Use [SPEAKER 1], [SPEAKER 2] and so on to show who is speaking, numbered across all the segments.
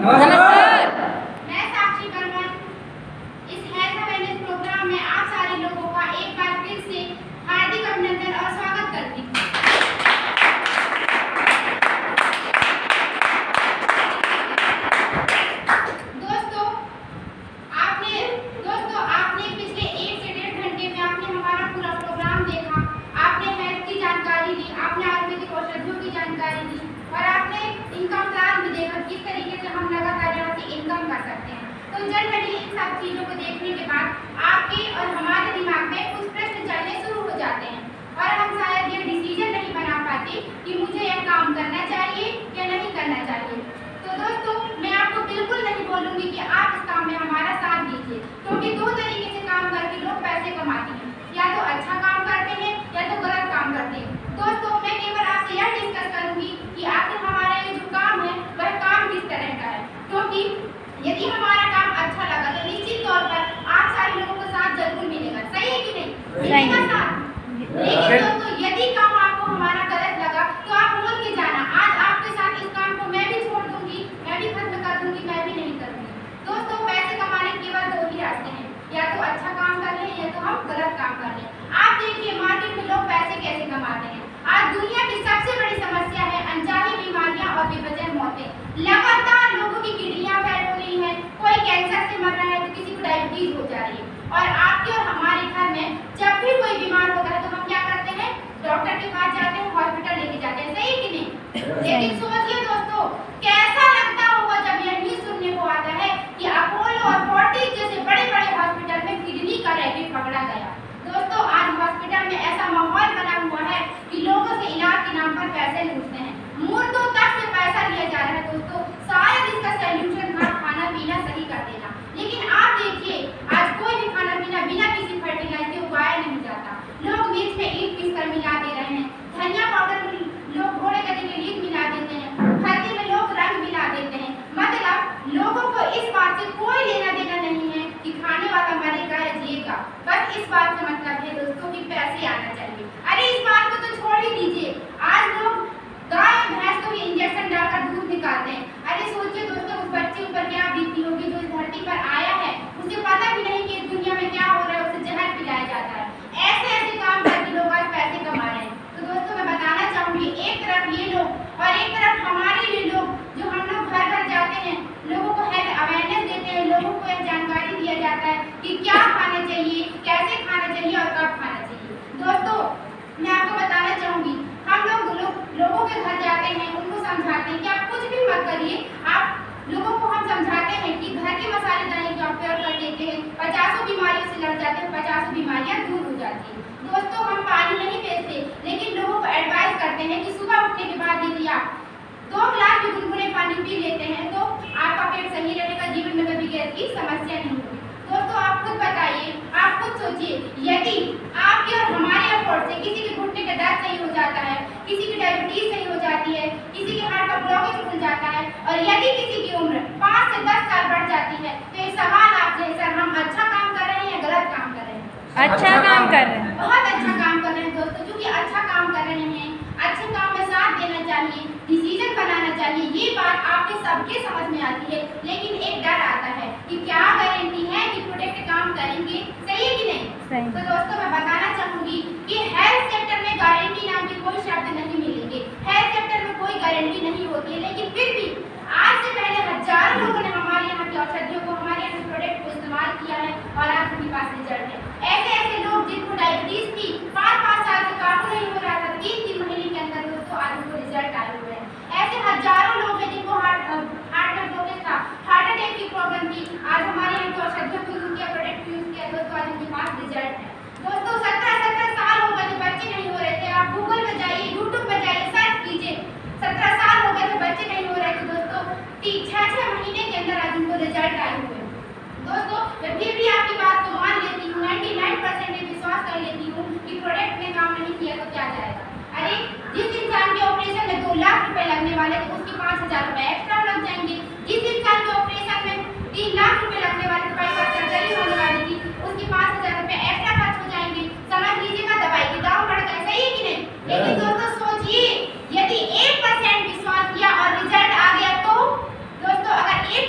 [SPEAKER 1] नमस्कार।
[SPEAKER 2] मैं साक्षी बर्मन। इस हेल्थ अवेयरनेस प्रोग्राम में आप सारे लोगों का एक बार फिर से हार्दिक अभिनंदन और स्वागत करती हूँ। दोस्तों आपने पिछले 1 से 1.5 घंटे में आपने हमारा पूरा प्रोग्राम देखा। आपने हेल्थ की जानकारी ली, आपने आयुर्वेदिक औषधियों की जानकारी ली और आपने इनकम प्लान भी देखा, किस तरीके से हम लगातार यहाँ से इनकम कर सकते हैं। तो जनरली इन सब चीज़ों को देखने के बाद आपके और हमारे दिमाग में कुछ प्रश्न चलने शुरू हो जाते हैं और हम शायद ये डिसीजन नहीं बना पाते कि मुझे यह काम करना चाहिए या नहीं करना चाहिए। तो दोस्तों मैं आपको बिल्कुल नहीं बोलूँगी कि आप इस काम में हमारा साथ दीजिए, क्योंकि 2 तरीके से काम करके लोग पैसे कमाते हैं, या तो अच्छा काम करते हैं या तो गलत काम करते हैं। दोस्तों मैं केवल आपसे यह डिस्कस करूँगी कि आखिर हमारा ये जो काम है वह काम किस तरह का है, क्योंकि यदि हमारा काम अच्छा लगा तो निश्चित तौर पर आप सारे लोगों का साथ जरूर मिलेगा। सही है कि नहीं? मिलेगा साथ। लेकिन दोस्तों यदि काम आपको हमारा गलत लगा तो आप बोल के जाना, आज आपके साथ इस काम को मैं भी छोड़ दूंगी, मैं भी खत्म कर दूंगी, मैं भी नहीं करूंगी। दोस्तों पैसे कमाने के केवल 2 ही रास्ते हैं, या तो अच्छा काम कर लें या तो हम गलत काम कर लें। आप देखिए मार्केट में लोग पैसे कैसे कमाते हैं। आज दुनिया की सबसे बड़ी समस्या है अनचाही बीमारियां और बेवजह मौतें। लगातार लोगों की किडनियां फेल हो रही हैं, कोई कैंसर से मर रहा है तो किसी को डायबिटीज हो जा रही है। और आपके और हमारे घर में जब भी कोई बीमार होता है तो हम क्या करते हैं? डॉक्टर के पास जाते हैं, हॉस्पिटल लेके जाते हैं। सही कि नहीं? लेकिन सोचिए दोस्तों कैसा लगता होगा जब यह न्यूज़ सुनने को आता है कि अपोलो और फोर्टिस जैसे बड़े-बड़े हॉस्पिटल में किडनी का रैकेट पकड़ा गया। दोस्तों आज हॉस्पिटल में ऐसा माहौल बना हुआ है कि लोगों से इलाज के नाम पर पैसे लूटते हैं, मुर्दों तक से पैसा लिया जा रहा है। दोस्तों शायद इसका सॉल्यूशन था खाना पीना सही कर देना, लेकिन आप देखिए आज कोई भी खाना पीना बिना किसी फर्टिलाइजर के उगाया नहीं जाता। लोग मिर्च में ईंट पीस कर मिला दे रहे हैं, धनिया पाउडर में लोग घोड़े गधे के लीद मिला देते हैं, हल्दी में लोग रंग मिला देते हैं। मतलब लोगों को इस बात से कोई लेना देना नहीं है कि खाने वाला मरेगा या जिएगा, बस इस बात का मतलब है दोस्तों कि पैसे आना चाहिए। अरे इस बात को तो छोड़ ही दीजिए, आज लोग गाय और भैंस को भी इंजेक्शन डालकर दूध निकालते हैं। अरे सोचिए दोस्तों उस बच्चे ऊपर क्या बीती होगी जो इस धरती पर आया है, उसे पता भी नहीं कि इस दुनिया में क्या हो रहा है, उसे जहर पिलाया जाता है। ऐसे काम करके लोग आज पैसे कमा रहे हैं। तो दोस्तों मैं बताना चाहूँगी एक तरफ ये लोग और एक तरफ हमारे लिए लोग, जो हम लोग घर घर जाते हैं, लोगों को हेल्थ अवेयरनेस देते हैं, लोगों को यह जानकारी दिया जाता है कि क्या खाना चाहिए, कैसे खाना चाहिए और कब खाना चाहिए। दोस्तों मैं आपको बताना चाहूँगी हम लोगों के घर जाते हैं, उनको समझाते हैं कि आप कुछ भी मत करिए। आप लोगों को हम समझाते हैं कि घर के मसाले दाने का उपयोग कर लेते हैं, 50 बीमारियों से लड़ जाते हैं, 50 बीमारियां दूर हो जाती हैं। दोस्तों हम पानी नहीं बेचते, लेकिन लोगों को एडवाइस करते हैं कि सुबह उठने के बाद यदि आप 2 गिलास भी गुनगुने पानी पी लेते हैं तो आपका पेट सही रहेगा, जीवन में कभी गैस की समस्या नहीं होगी। दोस्तों आप खुद बताइए, आप खुद सोचिए, यदि आपके और हमारे एफर्ट से किसी के घुटने का दर्द सही हो जाता है, किसी की डायबिटीज सही हो जाती है, किसी के हार्ट का ब्लॉकेज खुल जाता है और यदि किसी की उम्र 5 से 10 साल बढ़ जाती है, तो ये सवाल आपसे सर हम अच्छा काम कर रहे हैं या गलत काम कर रहे हैं?
[SPEAKER 1] अच्छा काम कर रहे हैं,
[SPEAKER 2] बहुत अच्छा काम कर रहे हैं दोस्तों, क्योंकि अच्छा काम कर रहे हैं, अच्छे काम में साथ देना चाहिए, डिसीजन बनाना चाहिए। ये बात आपके सबके समझ में आती है, लेकिन एक डर आता है कि क्या गारंटी है कि प्रोडक्ट काम करेंगे। सही है कि नहीं?
[SPEAKER 1] सही।
[SPEAKER 2] तो दोस्तों मैं बताना चाहूंगी कि हेल्थ सेक्टर में गारंटी नाम की कोई शब्द नहीं मिलेंगे। हेल्थ सेक्टर में कोई गारंटी नहीं होती है, लेकिन फिर भी आज से पहले हजारों लोगों ने हमारे यहाँ की औषधियों को, हमारे यहाँ के प्रोडक्ट को इस्तेमाल किया है और आज उनके पास रिजल्ट है। ऐसे लोग जिनको डायबिटीज थी, 5-5 साल से काबू नहीं हो रहा था, 3-3 महीने के अंदर दोस्तों आज उनको रिजल्ट आए हुए हैं। ऐसे हजारों लोग हैं जिनको हार्ट में ब्लॉकेज था, हार्ट अटैक की प्रॉब्लम थी, आज हमारे यहाँ की औषधियों को यूज किया, प्रोडक्ट यूज किया दोस्तों, आज उनके पास रिजल्ट है। दोस्तों 17 साल हो गए थे बच्चे नहीं हो रहे थे। आप गूगल में जाइए, यूट्यूब में जाइए, सर्च कीजिए, 17 साल हो गए थे बच्चे नहीं हो रहे थे दोस्तों, 6-6 महीने के अंदर आज उनको रिजल्ट आए हुए हैं। दोस्तों मैं फिर भी आपकी बात को मान लेती हूँ, 99% विश्वास कर लेती हूँ कि प्रोडक्ट ने काम नहीं किया तो क्या जाएगा। अरे जिस इंसान के ऑपरेशन में 2 लाख रुपए लगने वाले थे उसके 5,000 रुपए एक्स्ट्रा लग जाएंगे। जिस इंसान के ऑपरेशन में 3 लाख रुपए लगने वाले थे, बाईपास सर्जरी होने वाली थी, उसके 5,000 रुपए एक्स्ट्रा खर्च हो जाएंगे। समझ लीजिएगा दवाई के दाम बढ़ गए। सही है कि नहीं? लेकिन दोस्तों सोचिए, यदि 1% विश्वास किया और रिजल्ट आ गया तो दोस्तों, अगर 1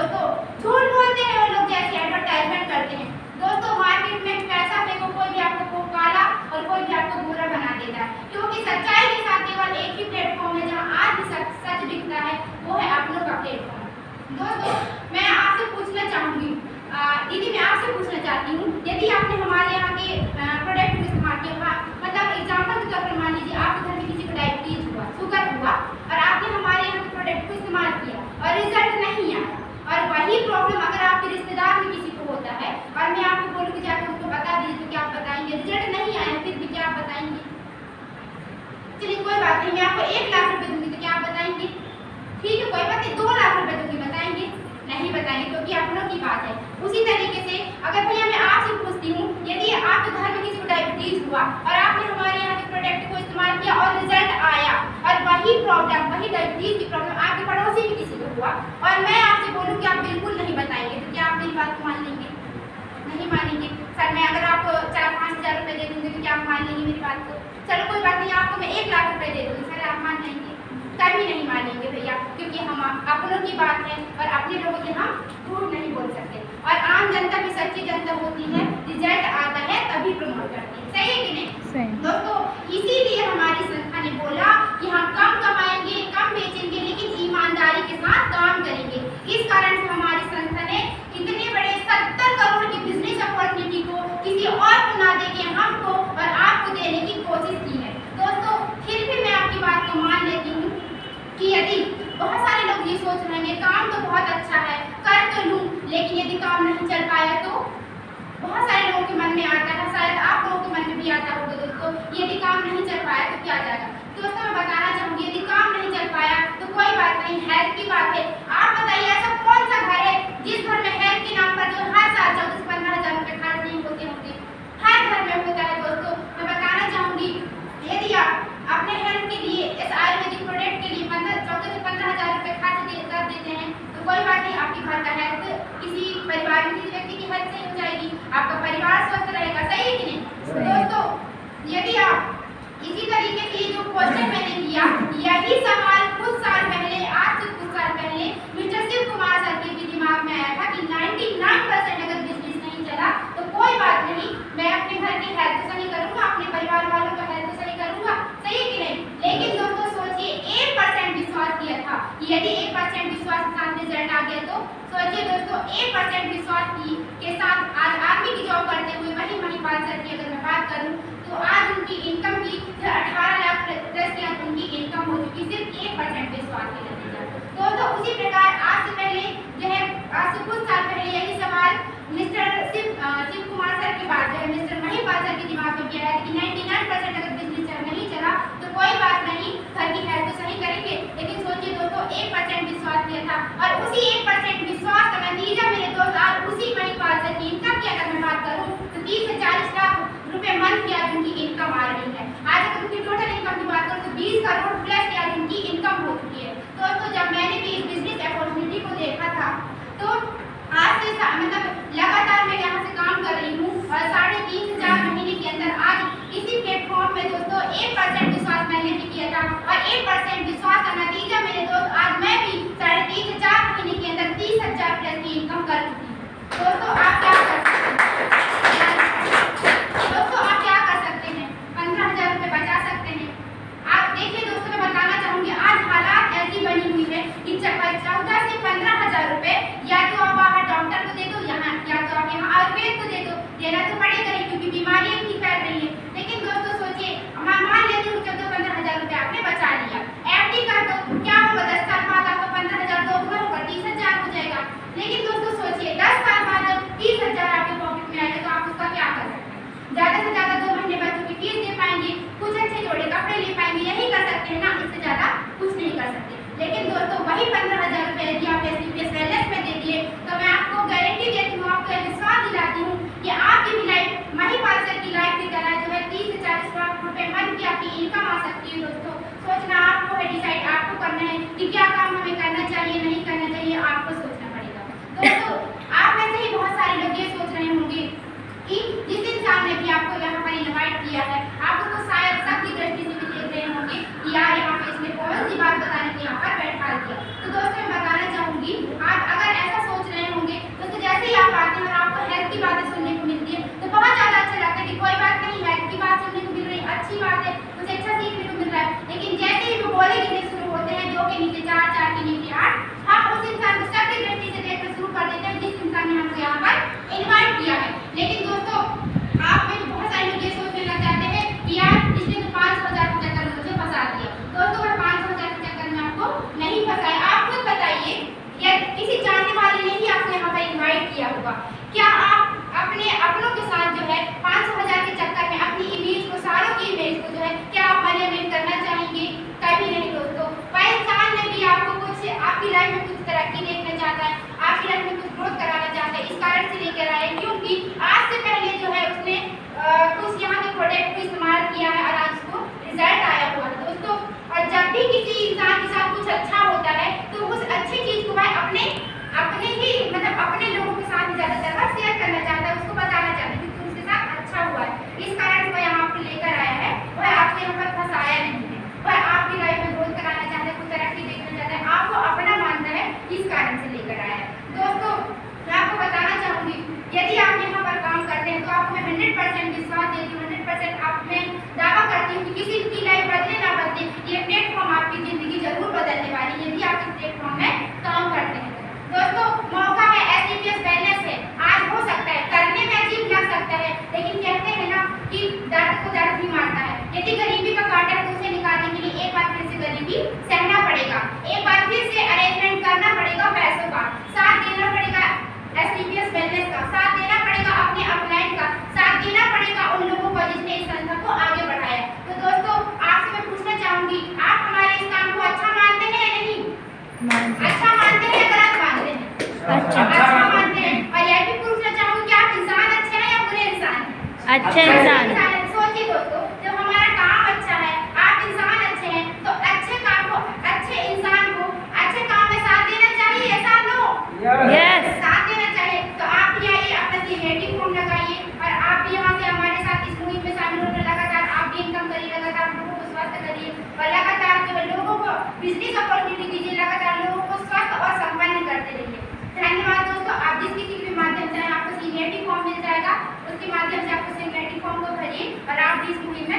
[SPEAKER 2] दोस्तों झूठ बोलते हैं वो लोग जैसे एडवर्टाइजमेंट करते हैं। दोस्तों मार्केट में पैसा फेंको, कोई भी आपको काला और कोई भी आपको बुरा बना देता है, क्योंकि सच्चाई के साथ केवल एक ही प्लेटफॉर्म है जहां आज भी सच दिखता है, वो है आप लोग का प्लेटफॉर्म। दोस्तों मैं आपसे पूछना चाहूंगी, दीदी मैं आपसे पूछना चाहती हूँ, यदि आपने हमारे यहाँ के प्रोडक्ट को इस्तेमाल किया, मतलब एग्जाम्पल के तौर पर मान लीजिए आपके घर में किसी को डायबिटीज हुआ, शुगर हुआ, और आपने हमारे यहाँ के प्रोडक्ट को इस्तेमाल किया और रिजल्ट नहीं आया, और वही प्रॉब्लम अगर आपके रिश्तेदार में किसी को होता है और मैं आपको बोलूँ कि जाकर उसको बता दीजिए, तो क्या आप बताएंगे? रिजल्ट नहीं आया फिर भी क्या आप बताएंगे? चलिए कोई बात नहीं, मैं आपको 1 लाख रुपए दूंगी, तो क्या आप बताएंगे? ठीक है कोई बात नहीं, 2 लाख रुपए दूंगी, बताएंगे? नहीं बताएंगे, क्योंकि अपनों की बात है। उसी तरीके से अगर भैया मैं आपसे पूछती हूँ, यदि आपके घर में किसी को डायबिटीज हुआ और आपने हमारे यहाँ के प्रोडक्ट को इस्तेमाल किया और रिजल्ट आया, और वही प्रॉब्लम, वही डायबिटीज की प्रॉब्लम आपके पड़ोसी भी किसी को हुआ, और मैं आपसे बोलूँ कि आप बिल्कुल नहीं बताएंगे, तो क्या आप मेरी बात को मान लेंगे? नहीं मानेंगे। सर मैं अगर आपको 4-5 हज़ार रुपये दे दूँगी तो क्या आप मान लेंगे मेरी बात को? चलो कोई बात नहीं, आपको मैं 1 लाख रुपये दे दूँगी, सर आप मान लेंगे? कभी नहीं मानेंगे भैया, क्योंकि हम अपनों की बात है और अपने लोगों के हम झूठ नहीं बोल सकते। और आम जनता भी सच्ची जनता होती है, रिजल्ट आता है तभी प्रमोट करती है, सही है कि नहीं? दोस्तों इसीलिए हमारी संस्था ने बोला कि हम कम कमाएंगे, कम बेचेंगे, लेकिन ईमानदारी के साथ काम करेंगे। इस कारण से हमारी संस्था ने इतने बड़े 70 करोड़ की बिजनेस अपॉर्चुनिटी को किसी और को ना देके हमको और आपको देने की कोशिश की है। दोस्तों फिर भी मैं आपकी बात को मान लेती हूँ कि यदि बहुत सारे लोग ये सोच रहे हैं काम तो बहुत अच्छा है, कर तो लूँ, लेकिन यदि काम नहीं चल पाया तो बहुत सारे लोगों के मन में आता है, शायद आप लोगों के मन में भी आता होगा दोस्तों, यदि काम नहीं चल पाया तो क्या जाएगा? दोस्तों मैं बताना चाहूँगी, यदि काम नहीं चल पाया तो कोई बात नहीं, हेल्थ की बात है। आप बताइए ऐसा कौन सा घर है जिस घर में हेल्थ के नाम पर जो हर साल 14-15 हज़ार रुपये खर्च नहीं होते होंगे? हर घर में होता है। दोस्तों मैं बताना चाहूँगी, यदि आप अपने हेल्थ के लिए इस आयुर्वेदिक प्रोडक्ट के लिए 14 से 15 हज़ार रुपये खर्च कर देते हैं, तो कोई बात नहीं, आपके घर का हेल्थ, किसी परिवार में किसी व्यक्ति की हेल्थ सही हो जाएगी, आपका परिवार स्वस्थ रहेगा, सही है कि नहीं? दोस्तों यदि आप इसी तरीके से जो क्वेश्चन मैंने किया, यही सवाल कुछ साल पहले, आज से कुछ साल पहले मिस्टर शिव कुमार सर के भी दिमाग में आया था कि 99% अगर बिजनेस नहीं चला तो कोई बात नहीं, मैं अपने घर की हेल्थ सही करूँगा, अपने परिवार वालों का हेल्थ सही करूँगा, सही है कि नहीं? लेकिन दोस्तों सोचिए 1% विश्वास किया था, यदि 1% विश्वास के साथ रिजल्ट आ गया तो सोचिए दोस्तों 1% विश्वास के साथ आज आर्मी की जॉब करते हुए वही मणिपाल सर की अगर मैं बात करूँ तो आज उनकी इनकम की 18 लाख प्लस की उनकी इनकम हो चुकी सिर्फ 1% विश्वास के नतीजा। तो उसी प्रकार आज से पहले जो है, आज से कुछ साल पहले यही सवाल मिस्टर शिव कुमार सर के बाद जो है मिस्टर मणिपाल सर के दिमाग में आया कि 99% अगर बिजनेस नहीं चला तो कोई बात नहीं, घर की हेल्थ तो सही करेंगे। लेकिन सोचिए दोस्तों 1% विश्वास किया था, और उसी 1% विश्वास का नतीजा मेरे दोस्त आज उसी मणिपाल सर की इनकम की अगर मैं बात करूँ तो 30 से 40 लाख रुपए मंथ की आज उनकी इनकम आ रही है। आज अगर उनकी टोटल इनकम की बात करूँ तो 20 करोड़ प्लस की आज उनकी इनकम हो चुकी है। दोस्तों जब मैंने भी इस बिजनेस अपॉर्चुनिटी को देखा था तो आज से मतलब लगातार मैं यहाँ से काम कर रही हूँ और 3.5-4 महीने के अंदर आज इसी प्लेटफॉर्म में दोस्तों 1% विश्वास मैंने भी किया था, और 1% विश्वास का नतीजा मेरे दोस्त आज मैं भी 3.5 से 4 महीने के अंदर 30,000 प्लस की इनकम कर चुकी हूँ। दोस्तों आप क्या कर सकते हैं? दोस्तों आप क्या कर सकते हैं? 15,000 रुपये बचा सकते हैं। आप देखिए दोस्तों मैं बताना चाहूँगी, आज हालात ऐसी बनी हुई है कि 14 से 15,000 रुपये या तो आप बाहर डॉक्टर को दे दो, या तो आप यहाँ आयुर्वेद को दे दो, देना तो पड़ेगा ही क्योंकि बीमारी इतनी फैल रही है। लेकिन दोस्तों सोचिए, मान लेते हो 14-15,000 रुपये आपने बचा लिया, एफडी कर दो, क्या होगा 10 साल बाद आपका 15,000 दोगुना होगा, 30,000 हो जाएगा। लेकिन दोस्तों सोचिए 10 साल बाद जब 30,000 आपके पॉकेट में आएगा तो आप उसका क्या कर सकते हैं? ज़्यादा से ज़्यादा 2 महीने बच्चों की फीस दे पाएंगे, कुछ अच्छे जोड़े कपड़े ले पाएंगे, यही कर सकते हैं ना, इससे ज़्यादा कुछ नहीं कर सकते। लेकिन दोस्तों वही 15,000 रुपये यदि आप SDPS वेलनेस में दे दिए तो मैं आपको गारंटी देती हूँ, आपको विश्वास दिलाती हूँ कि आपकी भी लाइफ मणिपाल सर की लाइफ की तरह जो है 30 से 40 लाख रुपये मंथ की आपकी इनकम आ सकती है। दोस्तों सोचना आपको है, डिसाइड आपको करना है कि क्या काम हमें करना चाहिए, नहीं करना चाहिए, आपको सोचना पड़ेगा। दोस्तों आप में से ही बहुत सारे लोग ये सोच रहे होंगे कि जिस इंसान ने भी आपको यहाँ पर इन्वाइट किया है आपको तो शायद सबकी दृष्टि से भी देख रहे होंगे कि यार यहाँ पे इसने कौन सी बात बताने के यहाँ पर बैठा दिया। तो दोस्तों मैं बताना चाहूँगी, आप अगर ऐसा सोच किसी जानने वाले ने ही आपको यहाँ पर इनवाइट किया होगा। क्या आप अपने अपनों के साथ जो है 500,000 के चक्कर में अपनी इमेज को, सारों की इमेज को जो है क्या आप मैनेजमेंट करना चाहेंगे? कभी नहीं दोस्तों। वह इंसान ने भी आपको कुछ, आपकी लाइफ में कुछ तरक्की देखना चाहता है, आपकी लाइफ में कुछ ग्रोथ कराना चाहता है, इस कारण से लेकर आए क्योंकि आज से पहले जो है उसने कुछ यहाँ के प्रोडक्ट को इस्तेमाल किया है और आज उसको रिजल्ट आया हुआ है दोस्तों। और जब भी किसी इंसान के साथ कुछ अच्छा होता है तो उस अच्छी चीज को वह अपने ही मतलब अपने लोगों के साथ ज्यादातर वह शेयर करना चाहता है, उसको बताना चाहता है कि उसके साथ अच्छा हुआ है। इस कारण वह यहाँ पर लेकर आया है, वह आपसे यहाँ पर फंसाया नहीं है, वह आपकी लाइफ में ग्रोथ कराना चाहता है, कुछ तरक्की देखना चाहता है, आपको अपना मानता है, इस कारण से लेकर आया है। दोस्तों मैं आपको बताना चाहूंगी, यदि आप यहाँ पर काम करते हैं तो आपको मैं 100% विश्वास देती हूँ, 100% आप में दावा करती हूँ कि किसी की लाइफ बदले ना बदले, ये प्लेटफॉर्म आपकी जिंदगी जरूर बदलने वाली है यदि आप इस प्लेटफॉर्म में काम करते हैं। दोस्तों मौका है, SCPS वेलनेस है, आज हो सकता है, करने में अजीब लग सकता है, लेकिन कहते हैं ना कि दर्द को दर्द भी मारता है। यदि गरीबी का कांटा है तो उसे निकालने के लिए एक बार फिर से गरीबी सहना पड़ेगा, एक बार फिर से अरेंजमेंट करना पड़ेगा, पैसों का साथ देना पड़ेगा, SCPS वेलनेस का साथ देना पड़ेगा, अपने अपलाइन का साथ देना पड़ेगा उन लोगों को जिसने इस संस्था को आगे बढ़ाया। तो दोस्तों आपसे मैं पूछना चाहूंगी, आप हमारे इस काम को अच्छा मानते हैं या नहीं? अच्छा मानते हैं या गलत मानते हैं? अच्छा मानते हैं। और यह भी पूछना चाहूंगी कि आप इंसान अच्छे हैं या बुरे इंसान?
[SPEAKER 1] अच्छे इंसान।
[SPEAKER 2] सोचिए दोस्तों, जब हमारा काम अच्छा है, आप इंसान अच्छे हैं, तो अच्छे काम को, अच्छे इंसान को अच्छे काम में साथ देना चाहिए, ऐसा नो?
[SPEAKER 1] यस।
[SPEAKER 2] साथ देना चाहिए। तो आप भी आइए, अपना सीमेटिक फॉर्म लगाइए और आप भी यहाँ से हमारे साथ इस मुहिम में शामिल होकर लगातार आप भी इनकम करिए, लगातार लोगों को स्वस्थ करिए और लगातार जो है लोगों को बिजनेस अपॉर्चुनिटी दीजिए, लगातार लोगों को स्वस्थ और संपन्न करते रहिए। धन्यवाद दोस्तों। आप जिस किसी भी माध्यम से आपको सीमेटिक फॉर्म मिल जाएगा, उसके माध्यम से आपको सीमेटिक फॉर्म को भरिए और आप भी इस मुहिम में